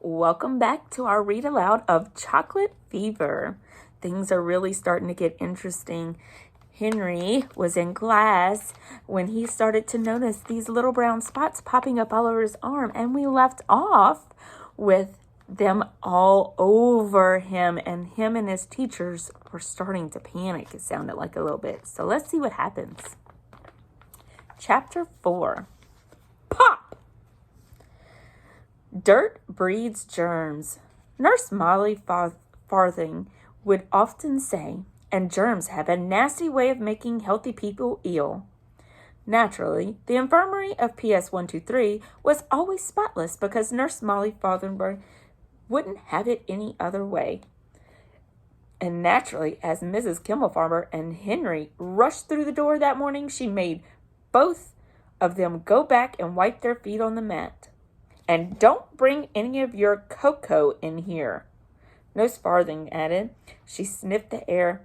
Welcome back to our read aloud of Chocolate Fever. Things are really starting to get interesting. Henry was in class when he started to notice these little brown spots popping up all over his arm, and we left off with them all over him, and his teachers were starting to panic, it sounded like a little bit. So let's see what happens. Chapter 4. Pop! Dirt breeds germs. Nurse Molly Farthing would often say, and germs have a nasty way of making healthy people ill. Naturally, the infirmary of PS 123 was always spotless because Nurse Molly Farthingberg wouldn't have it any other way. And naturally, as Mrs. Kimmelfarber and Henry rushed through the door that morning, she made both of them go back and wipe their feet on the mat. And don't bring any of your cocoa in here, Nurse Farthing added. She sniffed the air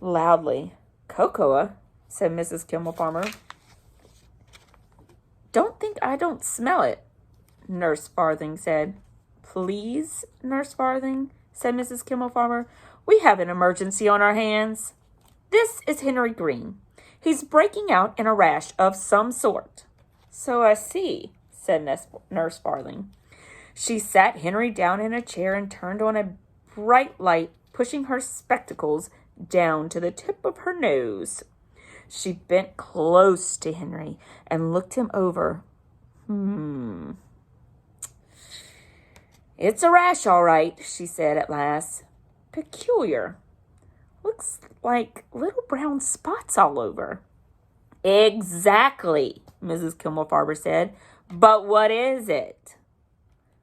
loudly. Cocoa, said Mrs. Kimmelfarber. Don't think I don't smell it, Nurse Farthing said. Please, Nurse Farthing, said Mrs. Kimmelfarber. We have an emergency on our hands. This is Henry Green. He's breaking out in a rash of some sort. So I see, said Nurse Farthing. She sat Henry down in a chair and turned on a bright light, pushing her spectacles down to the tip of her nose. She bent close to Henry and looked him over. It's a rash, all right, she said at last. Peculiar. Looks like little brown spots all over. Exactly, Mrs. Kimmelfarber said. But what is it?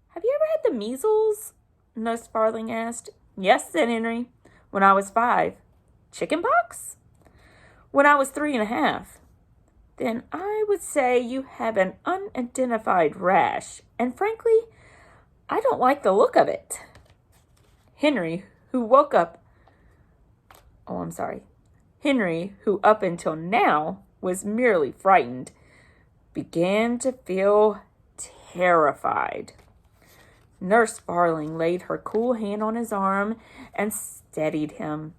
Have you ever had the measles? Nurse Farthing asked. Yes, said Henry. When I was 5. Chicken pox? When I was 3.5. Then I would say you have an unidentified rash. And frankly, I don't like the look of it. Henry, who up until now was merely frightened, began to feel terrified. Nurse Farthing laid her cool hand on his arm and steadied him.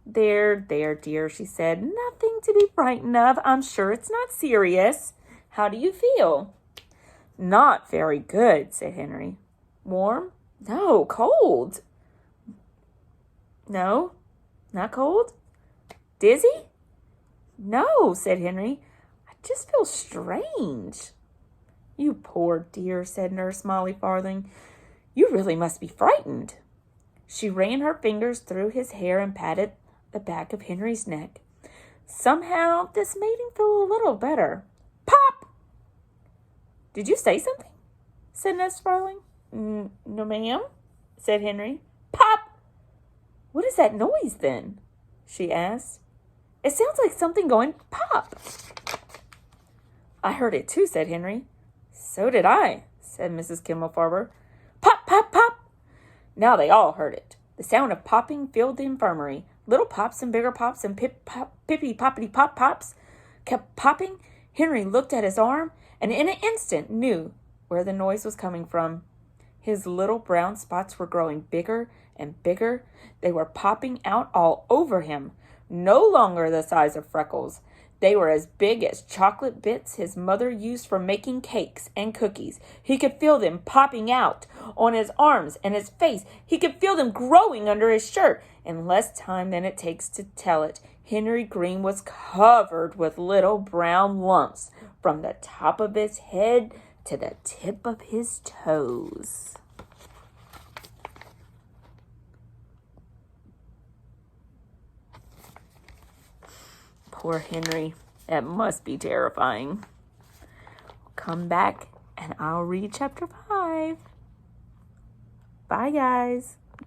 There, dear, she said. Nothing to be frightened of. I'm sure it's not serious. How do you feel? Not very good, said Henry. Warm? No, cold. No, not cold? Dizzy? No, said Henry. I just feel strange. You poor dear, said Nurse Molly Farthing. You really must be frightened. She ran her fingers through his hair and patted the back of Henry's neck. Somehow, this made him feel a little better. Pop! Did you say something? Said Nurse Farthing. No, ma'am, said Henry. Pop! What is that noise, then? She asked. It sounds like something going pop. I heard it too, said Henry. So did I, said Mrs. Kimmelfarber. Pop, pop, pop! Now they all heard it. The sound of popping filled the infirmary. Little pops and bigger pops and pippity-poppity-pop pops kept popping. Henry looked at his arm and in an instant knew where the noise was coming from. His little brown spots were growing bigger and bigger. They were popping out all over him, no longer the size of freckles. They were as big as chocolate bits his mother used for making cakes and cookies. He could feel them popping out on his arms and his face. He could feel them growing under his shirt. In less time than it takes to tell it, Henry Green was covered with little brown lumps from the top of his head to the tip of his toes. Poor Henry. That must be terrifying. Come back and I'll read chapter 5. Bye, guys.